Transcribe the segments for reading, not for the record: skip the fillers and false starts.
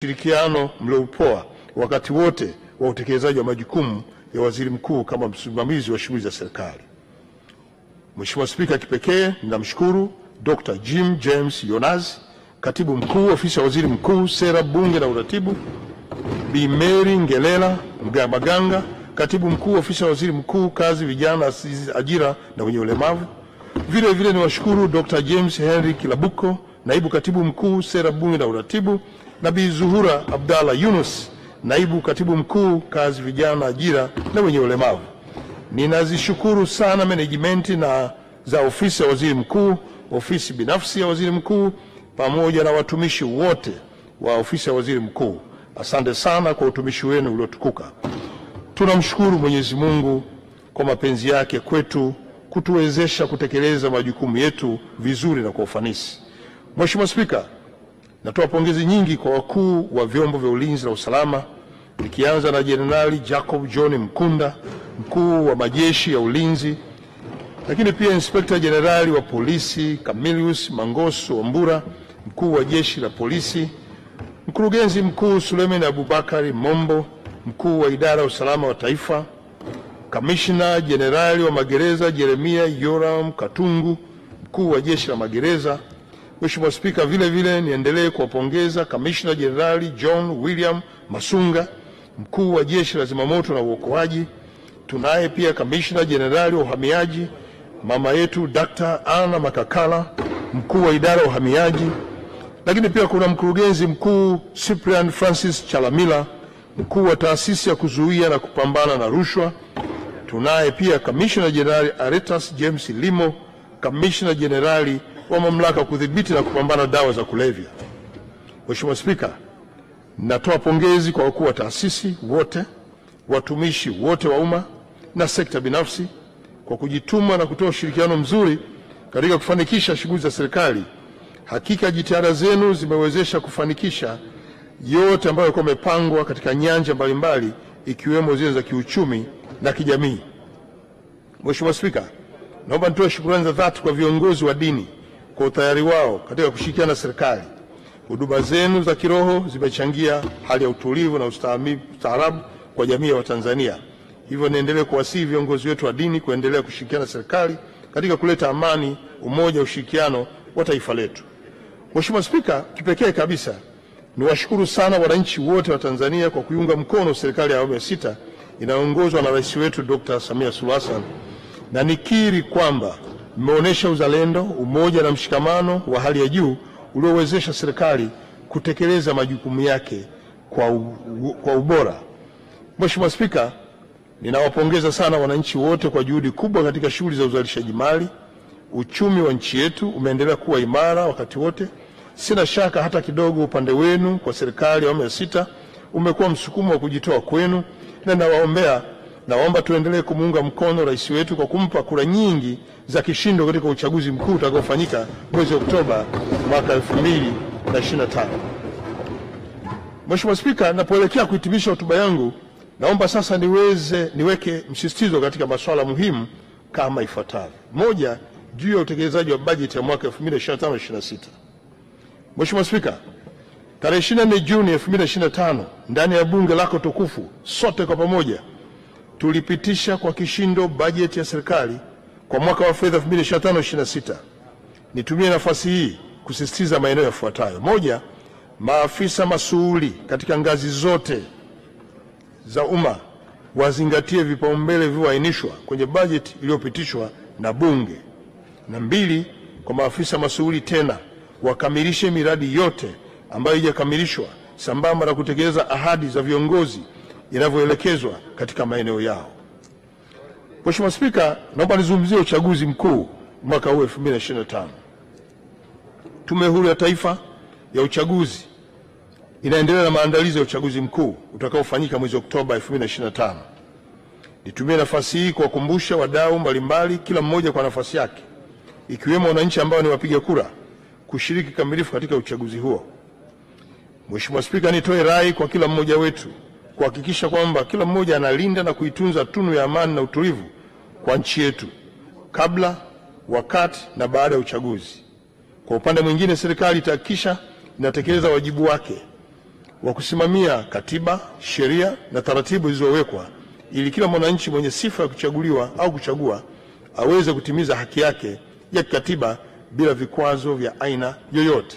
ushirikiano mliopoa wakati wote wa utekelezaji wa majukumu ya waziri mkuu kama msimamizi wa shughuli za serikali. Mheshimiwa Spika, kipekee ninamshukuru Dr. Jim James Yonazi, Katibu Mkuu Ofisi ya Waziri Mkuu, Sera, Bunge na Uratibu, Bi Mary Ngelela Maganga, Katibu Mkuu Ofisi ya Waziri Mkuu, Kazi, Vijana, Ajira na Wenye Ulemavu. Vile vile niwashukuru Dr. James Henry Kilabuko, Naibu Katibu Mkuu, Sera, Bunge na Uratibu, na Bi Zuhura Abdallah Yunus, Naibu Katibu Mkuu, Kazi, Vijana, Ajira na Wenye Ulemavu. Ninazishukuru sana management na za Ofisi ya Waziri Mkuu, ofisi binafsi ya Waziri Mkuu, pamoja na watumishi wote wa Ofisi ya Waziri Mkuu. Asante sana kwa utumishi wenu uliotukuka. Tunamshukuru Mwenyezi Mungu kwa mapenzi yake kwetu kutuwezesha kutekeleza majukumu yetu vizuri na kwa ufanisi. Mheshimiwa Spika, natoa pongezi nyingi kwa wakuu wa vyombo vya ulinzi na usalama, nikianza na Jenerali Jacob John Mkunda, mkuu wa majeshi ya ulinzi, lakini pia Inspekta Jenerali wa polisi Camillus Mangoso Wambura, mkuu wa jeshi la polisi, mkurugenzi mkuu Suleiman Abubakari Mombo, mkuu wa idara ya usalama wa taifa, Kamishna Jenerali wa magereza Jeremia Yoram Katungu, mkuu wa jeshi la magereza. Mheshimiwa Spika, vile vile niendelee kuwapongeza Kamishna Jenerali John William Masunga, mkuu wa jeshi la zimamoto na uokoaji. Tunaye pia Kamishna Jenerali wa uhamiaji mama yetu Dr. Anna Makakala, mkuu wa idara ya uhamiaji. Lakini pia kuna mkurugenzi mkuu Cyprian Francis Chalamila, mkuu wa taasisi ya kuzuia na kupambana na rushwa. Tunaye pia Kamishna Jenerali Aretas James Limo, Kamishna Jenerali wa mamlaka kudhibiti na kupambana dawa za kulevya. Mheshimiwa Spika, natoa pongezi kwa wakuu wa taasisi wote, watumishi wote wa umma na sekta binafsi kwa kujituma na kutoa ushirikiano mzuri katika kufanikisha shughuli za serikali. Hakika jitihada zenu zimewezesha kufanikisha yote ambayo yalikuwa yamepangwa katika nyanja mbalimbali ikiwemo zile za kiuchumi na kijamii. Mheshimiwa Spika, naomba nitoe shukrani za dhati kwa viongozi wa dini kwa utayari wao katika kushirikiana na serikali. Huduma zenu za kiroho zimechangia hali ya utulivu na ustaarabu kwa jamii ya Watanzania. Hivyo niendelee kuwasihi viongozi wetu wa dini kuendelea kushirikiana na serikali katika kuleta amani, umoja, ushirikiano wa taifa letu. Mheshimiwa Spika, kipekee kabisa niwashukuru sana wananchi wote wa Tanzania kwa kuiunga mkono serikali ya awamu ya 6 inayoongozwa na rais wetu Dr. Samia Suluhu Hassan, na nikiri kwamba mmeonyesha uzalendo, umoja na mshikamano wa hali ya juu uliowezesha serikali kutekeleza majukumu yake kwa ubora. Mheshimiwa Spika, ninawapongeza sana wananchi wote kwa juhudi kubwa katika shughuli za uzalishaji mali. Uchumi wa nchi yetu umeendelea kuwa imara wakati wote. Sina shaka hata kidogo upande wenu kwa serikali ya awamu ya 6 umekuwa msukumo wa kujitoa kwenu, na naomba tuendelee kumuunga mkono rais wetu kwa kumpa kura nyingi za kishindo katika uchaguzi mkuu utakaofanyika mwezi Oktoba mwaka 2025. Mheshimiwa Spika, napoelekea kuhitimisha hotuba yangu, naomba sasa niweke msisitizo katika masuala muhimu kama ifuatavyo. Moja, juu ya utekelezaji wa bajeti ya mwaka 2025-26. Mheshimiwa Spika, tarehe 24 Juni 2025 ndani ya bunge lako tukufu, sote kwa pamoja tulipitisha kwa kishindo bajeti ya serikali kwa mwaka wa fedha 2025-26. Nitumie nafasi hii kusisitiza maeneo yafuatayo. Moja, maafisa masuhuli katika ngazi zote za umma wazingatie vipaumbele vilivyoainishwa kwenye bajeti iliyopitishwa na bunge. Na mbili, kwa maafisa masuhuli tena wakamilishe miradi yote ambayo haijakamilishwa sambamba na kutekeleza ahadi za viongozi inavyoelekezwa katika maeneo yao. Mheshimiwa Spika, naomba nizungumzie uchaguzi mkuu mwaka huu 2025. Tume Huru ya Taifa ya Uchaguzi inaendelea na maandalizi ya uchaguzi mkuu utakaofanyika mwezi Oktoba 2025. Nitumie nafasi hii kuwakumbusha wadau mbalimbali, kila mmoja kwa nafasi yake, ikiwemo wananchi ambao ni wapiga kura, kushiriki kamilifu katika uchaguzi huo. Mheshimiwa Spika, nitoe rai kwa kila mmoja wetu kuhakikisha kwamba kila mmoja analinda na kuitunza tunu ya amani na utulivu kwa nchi yetu kabla, wakati na baada ya uchaguzi. Kwa upande mwingine, serikali itahakikisha inatekeleza wajibu wake wa kusimamia katiba, sheria na taratibu zilizowekwa ili kila mwananchi mwenye sifa ya kuchaguliwa au kuchagua aweze kutimiza haki yake ya kikatiba bila vikwazo vya aina yoyote.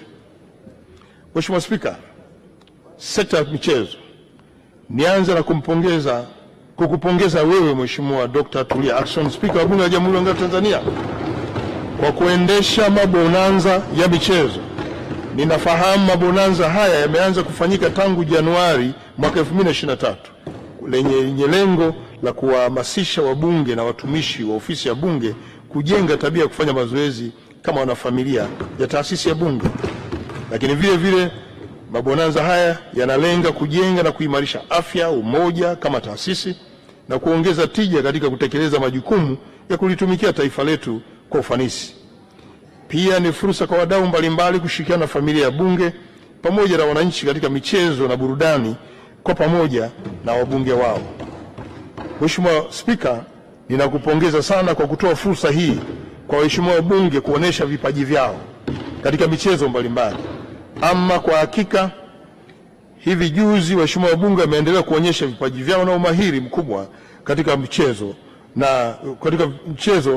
Mheshimiwa Spika, sekta ya michezo, nianze na kukupongeza wewe Mheshimiwa Dr. Tulia Ackson, Spika wa Bunge la Jamhuri ya Muungano wa Tanzania, kwa kuendesha mabonanza ya michezo. Ninafahamu mabonanza haya yameanza kufanyika tangu Januari mwaka 2023 lenye lengo la kuwahamasisha wabunge na watumishi wa ofisi ya Bunge kujenga tabia ya kufanya mazoezi kama wanafamilia ya taasisi ya Bunge. Lakini vile vile mabonanza haya yanalenga kujenga na kuimarisha afya, umoja kama taasisi na kuongeza tija katika kutekeleza majukumu ya kulitumikia taifa letu kwa ufanisi. Pia ni fursa kwa wadau mbalimbali kushirikiana na familia ya Bunge pamoja na wananchi katika michezo na burudani kwa pamoja na wabunge wao. Mheshimiwa Spika, ninakupongeza sana kwa kutoa fursa hii kwa waheshimiwa wabunge kuonesha vipaji vyao katika michezo mbalimbali. Ama kwa hakika hivi juzi waheshimiwa wabunge wameendelea kuonyesha vipaji vyao na umahiri mkubwa katika michezo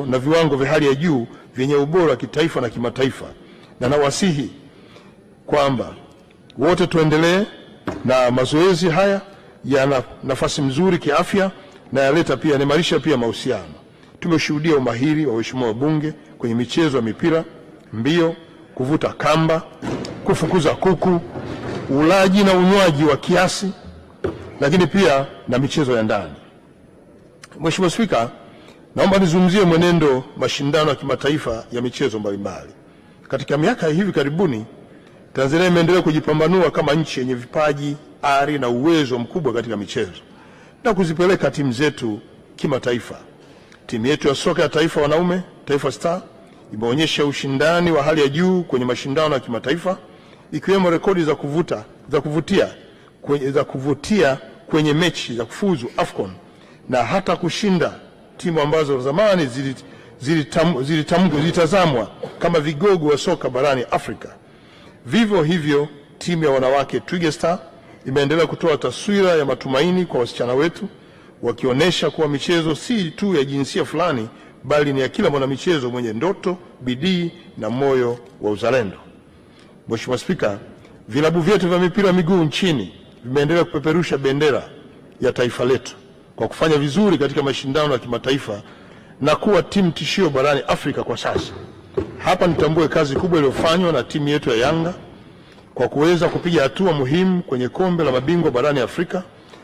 na viwango vya hali ya juu vyenye ubora wa kitaifa na kimataifa, na nawasihi kwamba wote tuendelee na mazoezi haya. Yana nafasi mzuri kiafya na yanaimarisha pia mahusiano. Tumeshuhudia umahiri wa waheshimiwa wabunge kwenye michezo ya mipira, mbio, kuvuta kamba, kufukuza kuku, ulaji na unywaji wa kiasi, lakini pia na michezo ya ndani. Mheshimiwa Spika, naomba nizungumzie mwenendo mashindano ya kimataifa ya michezo mbalimbali. Katika miaka hivi karibuni, Tanzania imeendelea kujipambanua kama nchi yenye vipaji, ari na uwezo mkubwa katika michezo na kuzipeleka timu zetu kimataifa. Timu yetu ya soka ya taifa wanaume, Taifa Star, imeonyesha ushindani wa hali ya juu kwenye mashindano ya kimataifa, ikiwemo rekodi za kuvutia kwenye mechi za kufuzu AFCON na hata kushinda timu ambazo zamani zilitazamwa kama vigogo wa soka barani Afrika. Vivyo hivyo, timu ya wanawake Twiga Star imeendelea kutoa taswira ya matumaini kwa wasichana wetu, wakionyesha kuwa michezo si tu ya jinsia fulani bali ni ya kila mwanamichezo mwenye ndoto, bidii na moyo wa uzalendo. Mheshimiwa Spika, vilabu vyetu vya mipira miguu nchini vimeendelea kupeperusha bendera ya taifa letu kwa kufanya vizuri katika mashindano ya kimataifa na kuwa timu tishio barani Afrika kwa sasa. Hapa nitambue kazi kubwa iliyofanywa na timu yetu ya Yanga kwa kuweza kupiga hatua muhimu kwenye kombe la mabingwa barani Afrika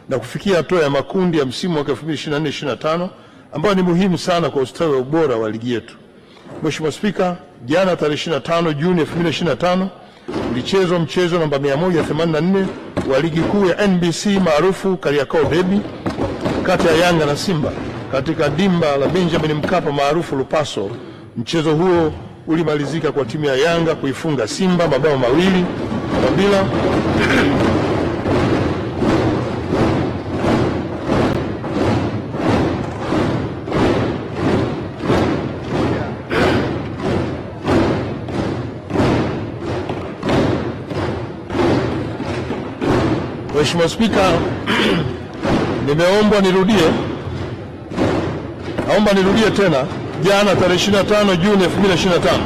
na kufikia hatua ya makundi ya msimu wa 2024-2025 ambayo ni muhimu sana kwa ustawi wa ubora wa ligi yetu. Mheshimiwa Spika, jana tarehe 25 Juni 2025 ulichezwa mchezo namba 184 wa ligi kuu ya NBC maarufu Kariakoo Derby kati ya Yanga na Simba katika dimba la Benjamin Mkapa maarufu Lupaso. Mchezo huo ulimalizika kwa timu ya Yanga kuifunga Simba mabao 2-0. Mheshimiwa Spika, naomba nirudie tena. Jana tarehe 25 Juni 2025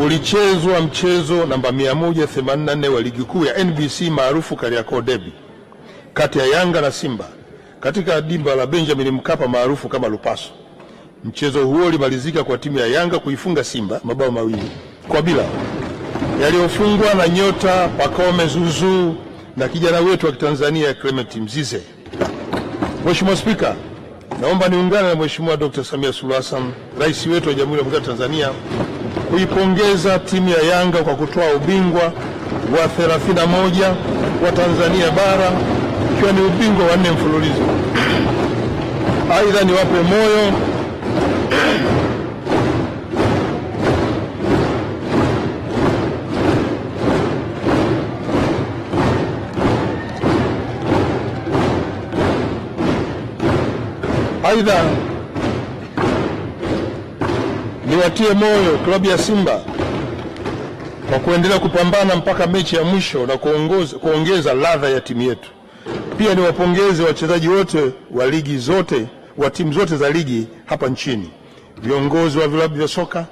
ulichezwa mchezo namba 184 wa ligi kuu ya NBC maarufu Kariakoo Derby kati ya Yanga na Simba katika dimba la Benjamin Mkapa maarufu kama Lupaso. Mchezo huo ulimalizika kwa timu ya Yanga kuifunga Simba mabao 2-0 yaliyofungwa na nyota Pacome Zuzu na kijana wetu wa Kitanzania Clement Mzize. Mheshimiwa Spika, naomba niungane na Mheshimiwa Dr. Samia Suluhu Hassan, Rais wetu wa Jamhuri ya Muungano wa Tanzania, kuipongeza timu ya Yanga kwa kutoa ubingwa wa 31 wa Tanzania bara, ikiwa ni ubingwa wa 4 mfululizo. Aidha, niwape moyo niwatie moyo klabu ya Simba kwa kuendelea kupambana mpaka mechi ya mwisho na kuongeza ladha ya timu yetu. Pia niwapongeze wachezaji wote wa ligi zote wa timu zote za ligi hapa nchini. Viongozi wa vilabu vya soka,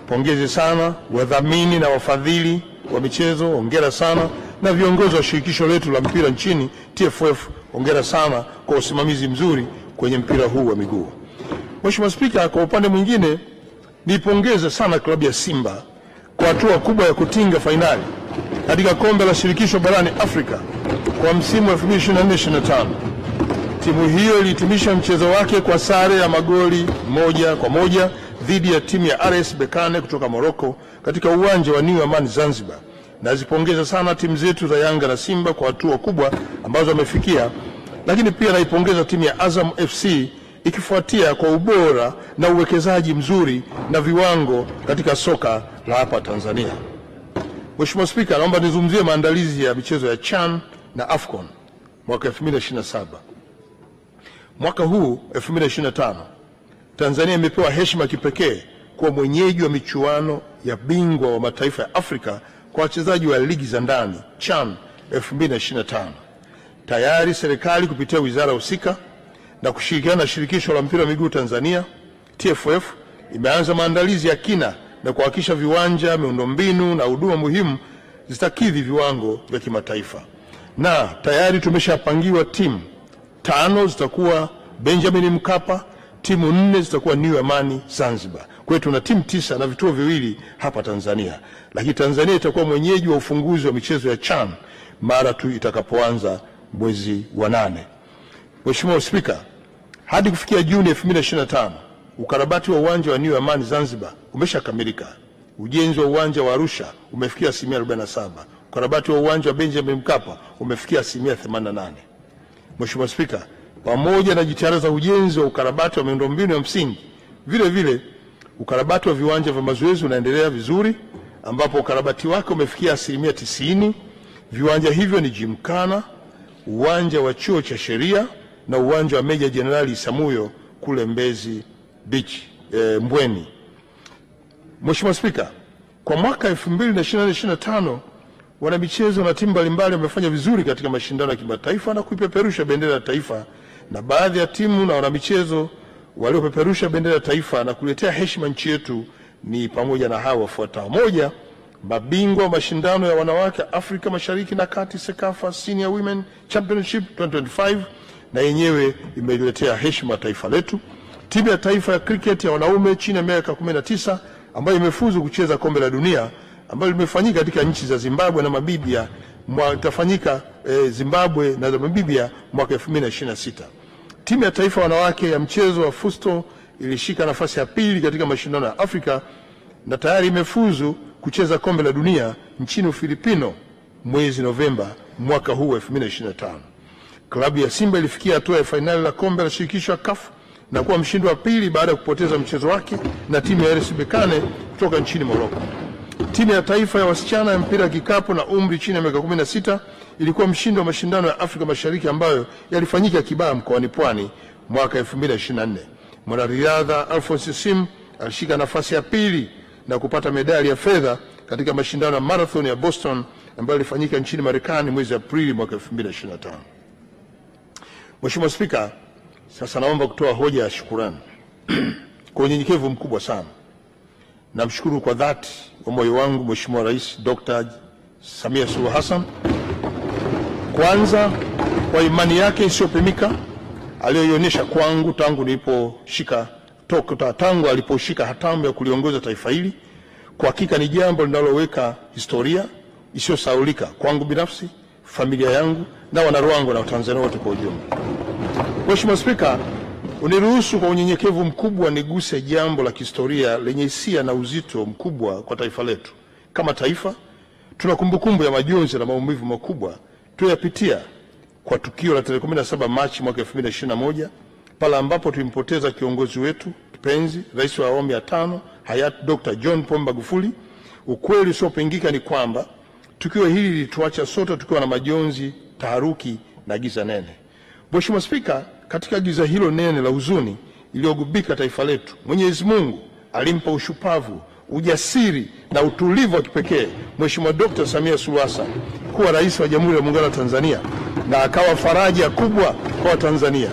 pongezi sana. Wadhamini na wafadhili wa michezo, hongera sana. Na viongozi wa shirikisho letu la mpira nchini TFF, hongera sana kwa usimamizi mzuri kwenye mpira huu wa miguu. Mheshimiwa Spika, kwa upande mwingine nipongeze sana klabu ya Simba kwa hatua kubwa ya kutinga fainali katika kombe la shirikisho barani Afrika kwa msimu wa 2024-2025. Timu hiyo ilihitimisha mchezo wake kwa sare ya magoli 1-1 dhidi ya timu ya RS Berkane kutoka Morocco katika uwanja wa New Amaan Zanzibar. Nazipongeza sana timu zetu za Yanga na Simba kwa hatua kubwa ambazo wamefikia, lakini pia naipongeza timu ya Azam FC ikifuatia kwa ubora na uwekezaji mzuri na viwango katika soka la hapa Tanzania. Mheshimiwa Spika, naomba nizungumzie maandalizi ya michezo ya CHAN na AFCON mwaka 2027. Mwaka huu 2025, Tanzania imepewa heshima kipekee kuwa mwenyeji wa michuano ya bingwa wa mataifa ya Afrika kwa wachezaji wa ligi za ndani CHAN 2025. Tayari serikali kupitia wizara husika na kushirikiana na shirikisho la mpira wa miguu Tanzania TFF imeanza maandalizi ya kina na kuhakikisha viwanja, miundombinu na huduma muhimu zitakidhi viwango vya kimataifa. Na tayari tumeshapangiwa timu 5 zitakuwa Benjamin Mkapa, timu 4 zitakuwa New Amaan Zanzibar. Kwa hiyo tuna timu 9 na vituo viwili hapa Tanzania. Lakini Tanzania itakuwa mwenyeji wa ufunguzi wa michezo ya CHAN mara tu itakapoanza mwezi wa 8. Mheshimiwa Spika, hadi kufikia Juni 2025, ukarabati wa uwanja wa New Amaan Zanzibar umeshakamilika. Ujenzi wa uwanja wa Arusha umefikia 47%. Ukarabati wa uwanja wa Benjamin Mkapa umefikia 88%. Mheshimiwa Spika, pamoja na jitihada za ujenzi wa ukarabati wa miundombinu ya msingi, vile vile ukarabati wa viwanja vya mazoezi unaendelea vizuri ambapo ukarabati wake umefikia 90%. Viwanja hivyo ni Gymkhana, uwanja wa chuo cha sheria na uwanja wa Meja Jenerali Isamuhyo kule Mbezi Beach, Mbweni. Mheshimiwa Spika, kwa mwaka 2024-2025 wanamichezo na timu mbalimbali wamefanya vizuri katika mashindano ya kimataifa na kuipeperusha bendera ya taifa, na baadhi ya timu na wanamichezo waliopeperusha bendera ya taifa na kuletea heshima nchi yetu ni pamoja na hawa wafuatao. Moja, mabingwa wa mashindano ya wanawake Afrika Mashariki na Kati CECAFA Senior Women Championship 2025, na yenyewe imeletea heshima taifa letu. Timu ya taifa ya cricket ya wanaume chini ya miaka 19 ambayo imefuzu kucheza kombe la dunia ambayo limefanyika katika nchi za Zimbabwe na Namibia, itafanyika Zimbabwe na Namibia mwaka 2026. Timu ya taifa wanawake ya mchezo wa fusto ilishika nafasi ya pili katika mashindano ya Afrika na tayari imefuzu kucheza kombe la dunia nchini Ufilipino mwezi Novemba mwaka huu 2025. Klabu ya Simba ilifikia hatua ya fainali la kombe la shirikisho ya CAF na kuwa mshindi wa pili baada ya kupoteza mchezo wake na timu ya RS Berkane kutoka nchini Morocco. Timu ya taifa ya wasichana ya mpira kikapu na umri chini ya miaka 16 ilikuwa mshindi wa mashindano ya Afrika Mashariki ambayo yalifanyika Kibaha mkoani Pwani mwaka 2024. Mwanariadha Alphonse Sim alishika nafasi ya pili na kupata medali ya fedha katika mashindano ya marathon ya Boston ambayo yalifanyika nchini Marekani mwezi Aprili mwaka 2025. Mheshimiwa Spika, sasa naomba kutoa hoja ya shukrani. Kwa unyenyekevu mkubwa sana namshukuru kwa dhati wa moyo wangu Mheshimiwa Rais Dr. Samia Suluhu Hassan, kwanza kwa imani yake isiyopimika aliyoionyesha kwangu tangu aliposhika hatamu ya kuliongoza taifa hili. Kwa hakika ni jambo linaloweka historia isiyosahaulika kwangu binafsi, familia yangu na wanaruangwa na Watanzania wote kwa ujumla. Mheshimiwa Spika, uniruhusu kwa unyenyekevu mkubwa niguse jambo la kihistoria lenye hisia na uzito mkubwa kwa taifa letu. Kama taifa, tuna kumbukumbu ya majonzi na maumivu makubwa tuyapitia kwa tukio la tarehe 17 Machi mwaka 2021 pale ambapo tulimpoteza kiongozi wetu kipenzi, Rais wa awamu ya 5 hayati Dr. John Pombe Magufuli. Ukweli usiopingika ni kwamba tukio hili lilituacha sote tukiwa na majonzi, taharuki na giza nene. Mheshimiwa Spika, katika giza hilo nene la huzuni iliyogubika taifa letu, Mwenyezi Mungu alimpa ushupavu ujasiri na utulivu wa kipekee Mheshimiwa Dr. Samia Suluhu Hassan kuwa rais wa Jamhuri ya Muungano wa Tanzania na akawa faraja kubwa kwa Watanzania.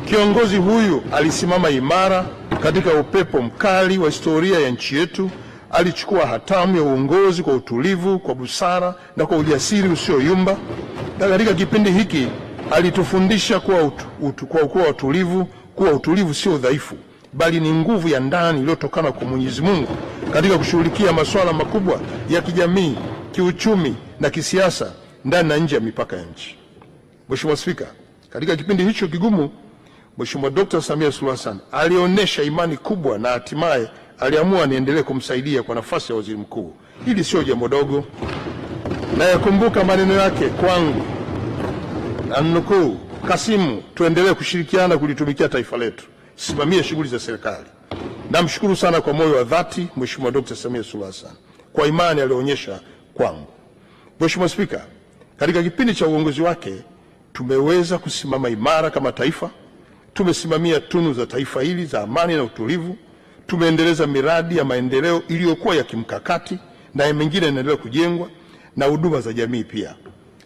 Kiongozi huyu alisimama imara katika upepo mkali wa historia ya nchi yetu. Alichukua hatamu ya uongozi kwa utulivu, kwa busara na kwa ujasiri usioyumba. Na katika kipindi hiki alitufundisha kuwa utulivu sio udhaifu, bali ni nguvu ya ndani iliyotokana kwa Mwenyezi Mungu katika kushughulikia masuala makubwa ya kijamii, kiuchumi na kisiasa ndani na nje ya mipaka ya nchi. Mheshimiwa Spika, katika kipindi hicho kigumu, Mheshimiwa Dr. Samia Suluhu Hassan alionyesha imani kubwa na hatimaye aliamua niendelee kumsaidia kwa nafasi ya waziri mkuu. Hili sio jambo dogo. Na yakumbuka maneno yake kwangu, namnukuu: Kasimu, tuendelee kushirikiana kulitumikia taifa letu, simamia shughuli za serikali. Namshukuru sana kwa moyo wa dhati Mheshimiwa Dr. Samia Suluhu Hassan kwa imani aliyoonyesha kwangu. Mheshimiwa Spika, katika kipindi cha uongozi wake tumeweza kusimama imara kama taifa. Tumesimamia tunu za taifa hili za amani na utulivu. Tumeendeleza miradi ya maendeleo iliyokuwa ya kimkakati na mengine inaendelea kujengwa, na huduma za jamii pia.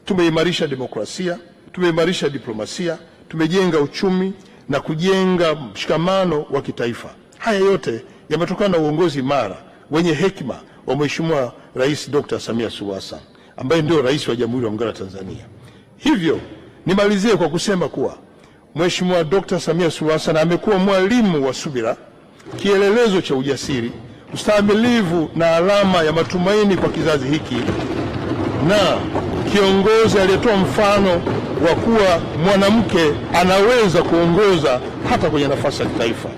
Tumeimarisha demokrasia, tumeimarisha diplomasia, tumejenga uchumi na kujenga mshikamano wa kitaifa. Haya yote yametokana na uongozi imara wenye hekima wa Mheshimiwa Rais Dr. Samia Suluhu Hassan ambaye ndio rais wa Jamhuri ya Muungano wa Tanzania. Hivyo nimalizie kwa kusema kuwa Mheshimiwa Dr. Samia Suluhu Hassan amekuwa mwalimu wa subira, kielelezo cha ujasiri, ustahimilivu na alama ya matumaini kwa kizazi hiki, na kiongozi aliyetoa mfano wa kuwa mwanamke anaweza kuongoza hata kwenye nafasi ya kitaifa.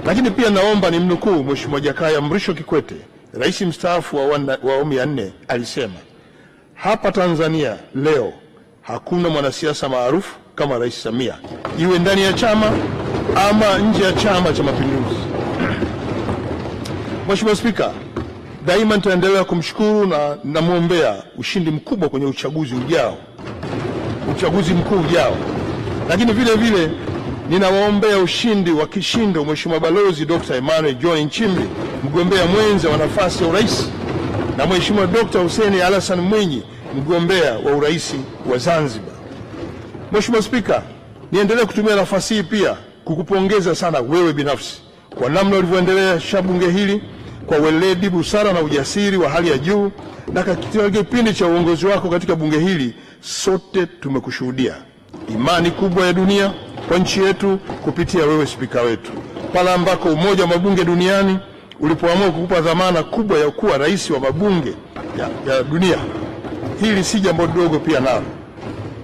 Lakini pia naomba nimnukuu Mheshimiwa Jakaya Mrisho Kikwete, rais mstaafu wa awamu ya 4, alisema, hapa Tanzania leo hakuna mwanasiasa maarufu kama Rais Samia, iwe ndani ya chama ama nje ya Chama cha Mapinduzi. Mheshimiwa Spika, daima nitaendelea kumshukuru na namwombea ushindi mkubwa kwenye uchaguzi mkuu ujao. Lakini vile vile ninawaombea ushindi wa kishindo Mheshimiwa Balozi Dr. Emmanuel John Nchimbi, mgombea mwenza wa nafasi ya urais, na Mheshimiwa Dr. Hussein Hassan Mwinyi, mgombea wa urais wa Zanzibar. Mheshimiwa Spika, niendelee kutumia nafasi hii pia kukupongeza sana wewe binafsi kwa namna ulivyoendelea bunge hili kwa weledi, busara na ujasiri wa hali ya juu. Na katika kipindi cha uongozi wako katika bunge hili, sote tumekushuhudia imani kubwa ya dunia kwa nchi yetu kupitia wewe spika wetu, pale ambako Umoja wa Mabunge Duniani ulipoamua kukupa dhamana kubwa ya kuwa rais wa mabunge ya dunia. Hili si jambo dogo pia nalo.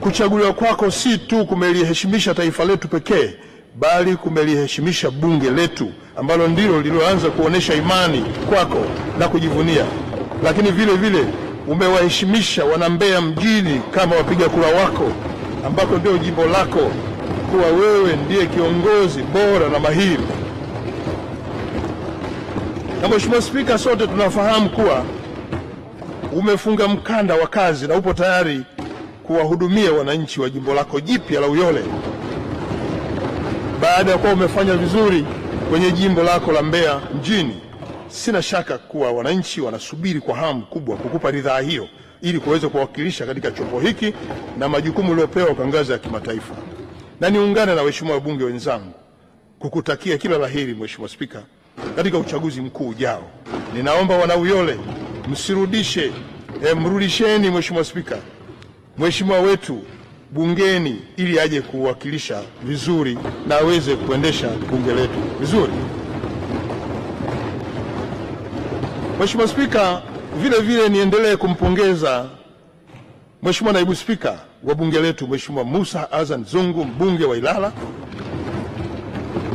Kuchaguliwa kwako si tu kumeliheshimisha taifa letu pekee, bali kumeliheshimisha bunge letu ambalo ndilo lililoanza kuonesha imani kwako na kujivunia. Lakini vile vile umewaheshimisha wana Mbeya mjini kama wapiga kura wako, ambako ndio jimbo lako, kuwa wewe ndiye kiongozi bora na mahiri. Na Mheshimiwa Spika, sote tunafahamu kuwa umefunga mkanda wa kazi na upo tayari kuwahudumia wananchi wa jimbo lako jipya la Uyole. Baada ya kuwa umefanya vizuri kwenye jimbo lako la Mbeya mjini, sina shaka kuwa wananchi wanasubiri kwa hamu kubwa kukupa ridhaa hiyo ili kuweza kuwakilisha katika chombo hiki na majukumu uliopewa kwa ngazi ya kimataifa. Na niungane na waheshimiwa wabunge wenzangu kukutakia kila laheri Mheshimiwa Spika katika uchaguzi mkuu ujao. Ninaomba wana Uyole mrudisheni Mheshimiwa Spika Mheshimiwa wetu bungeni ili aje kuwakilisha vizuri na aweze kuendesha bunge letu vizuri. Mheshimiwa Spika, vile vile niendelee kumpongeza Mheshimiwa naibu spika wa bunge letu Mheshimiwa Musa Azan Zungu, mbunge wa Ilala.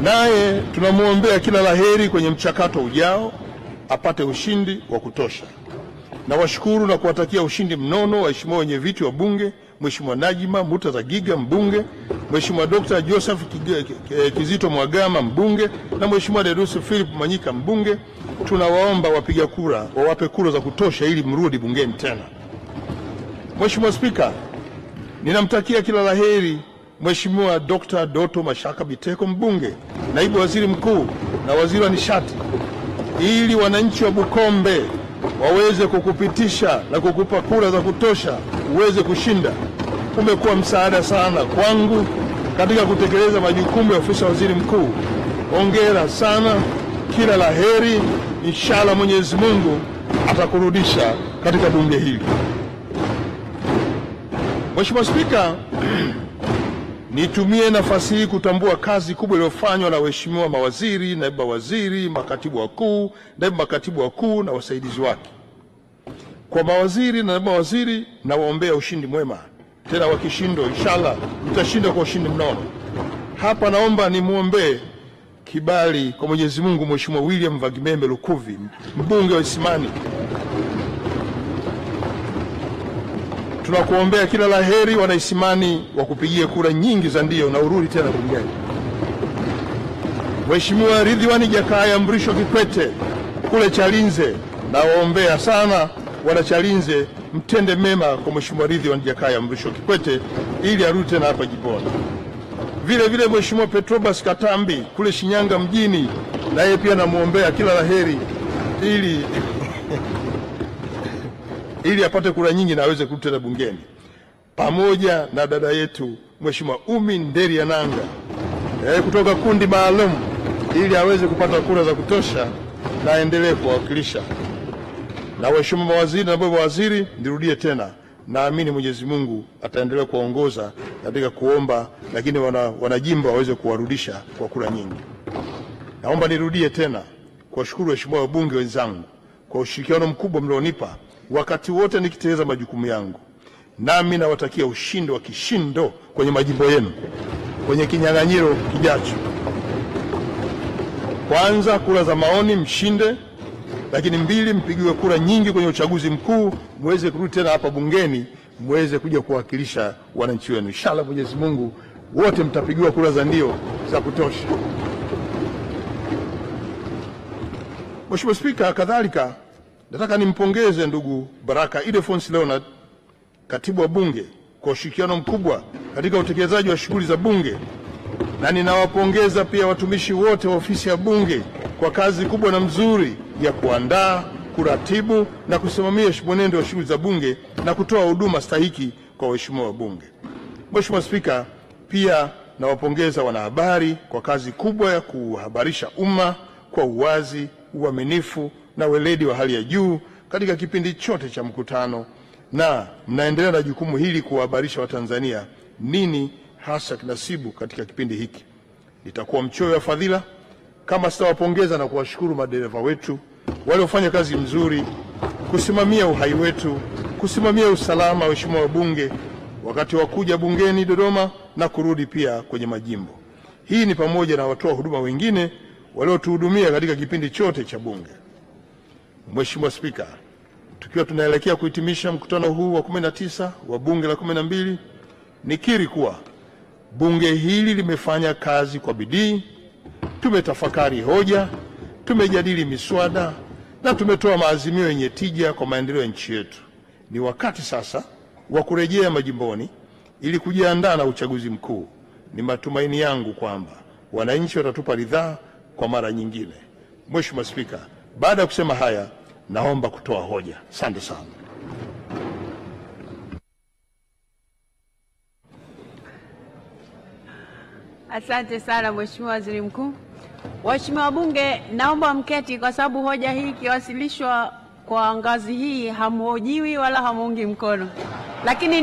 Naye tunamwombea kila laheri kwenye mchakato ujao, apate ushindi wa kutosha. Na washukuru na kuwatakia ushindi mnono waheshimiwa wenye viti wa bunge, Mheshimiwa Najima Murtaza Giga mbunge, Mheshimiwa Dr. Joseph Kizito Mwagama mbunge, na Mheshimiwa Deus Philip Manyika mbunge. Tunawaomba wapiga kura wawape kura za kutosha ili mrudi bungeni tena. Mheshimiwa Spika, ninamtakia kila laheri Mheshimiwa Dr. Doto Mashaka Biteko mbunge, naibu waziri mkuu na waziri wa nishati. ili wananchi wa Bukombe waweze kukupitisha na kukupa kura za kutosha uweze kushinda. Umekuwa msaada sana kwangu katika kutekeleza majukumu ya ofisi ya waziri mkuu. Hongera sana, kila la heri. Inshallah Mwenyezi Mungu atakurudisha katika bunge hili. Mheshimiwa Spika, nitumie nafasi hii kutambua kazi kubwa iliyofanywa na waheshimiwa mawaziri, naibu mawaziri, makatibu wakuu, naibu makatibu wakuu na wasaidizi wake. Kwa mawaziri na naibu mawaziri, na waombea ushindi mwema, tena wa kishindo. Inshallah mtashinda kwa ushindi mnono. Hapa naomba nimuombee kibali kwa Mwenyezi Mungu Mheshimiwa William Vagimembe Lukuvi, mbunge wa Isimani. Tunakuombea kila laheri, wana Isimani wakupigie kura nyingi za ndio na urudi tena bungeni. Mheshimiwa Ridhiwani Jakaya Mrisho Kikwete kule Chalinze, na waombea sana wana Chalinze, mtende mema kwa Mheshimiwa Ridhiwani Jakaya Mrisho Kikwete ili arudi tena hapa jiboni. Vile vile Mheshimiwa Petrobas Katambi kule Shinyanga mjini, naye pia namuombea kila laheri ili apate kura nyingi na aweze kurudi tena bungeni, pamoja na dada yetu Mheshimiwa Umi Nderi ya Nanga kutoka kundi maalum, ili aweze kupata kura za kutosha na aendelee kuwakilisha. Na waheshimiwa mawaziri na naibu mawaziri, nirudie tena, naamini Mwenyezi Mungu ataendelea kuongoza katika kuomba, lakini wanajimbo waweze kuwarudisha kwa kura nyingi. Naomba nirudie tena kuwashukuru waheshimiwa wabunge wenzangu kwa ushirikiano mkubwa mlionipa wakati wote nikitekeleza majukumu yangu. Nami nawatakia ushindi wa kishindo kwenye majimbo yenu kwenye kinyang'anyiro kijacho. Kwanza, kura za maoni mshinde, lakini mbili, mpigiwe kura nyingi kwenye uchaguzi mkuu, muweze kurudi tena hapa bungeni, muweze kuja kuwakilisha wananchi wenu. Inshallah Mwenyezi Mungu wote mtapigiwa kura za ndio za kutosha. Mheshimiwa Spika, kadhalika nataka nimpongeze ndugu Baraka Ildefonsi Leonard, katibu wa bunge, kwa ushirikiano mkubwa katika utekelezaji wa shughuli za bunge, na ninawapongeza pia watumishi wote wa ofisi ya bunge kwa kazi kubwa na mzuri ya kuandaa, kuratibu na kusimamia mwenendo wa shughuli za bunge na kutoa huduma stahiki kwa waheshimiwa wabunge. Mheshimiwa Spika, pia nawapongeza wanahabari kwa kazi kubwa ya kuhabarisha umma kwa uwazi, uaminifu na weledi wa hali ya juu katika kipindi chote cha mkutano, na mnaendelea na jukumu hili kuwahabarisha Watanzania nini hasa kinasibu katika kipindi hiki. Nitakuwa mchoyo wa fadhila kama sitawapongeza na kuwashukuru madereva wetu waliofanya kazi mzuri kusimamia uhai wetu, kusimamia usalama wa waheshimiwa wabunge wakati wa kuja bungeni Dodoma na kurudi pia kwenye majimbo. Hii ni pamoja na watoa huduma wengine waliotuhudumia katika kipindi chote cha bunge. Mheshimiwa Spika, tukiwa tunaelekea kuhitimisha mkutano huu wa 19 wa bunge la 12, nikiri kuwa bunge hili limefanya kazi kwa bidii. Tumetafakari hoja, tumejadili miswada na tumetoa maazimio yenye tija kwa maendeleo ya nchi yetu. Ni wakati sasa wa kurejea majimboni ili kujiandaa na uchaguzi mkuu. Ni matumaini yangu kwamba wananchi watatupa ridhaa kwa mara nyingine. Mheshimiwa Spika, baada ya kusema haya, naomba kutoa hoja. Asante sana. Asante sana Mheshimiwa Waziri Mkuu. Waheshimiwa wabunge, naomba mketi kwa sababu hoja hii ikiwasilishwa kwa ngazi hii hamhojiwi wala hamuungi mkono. Lakini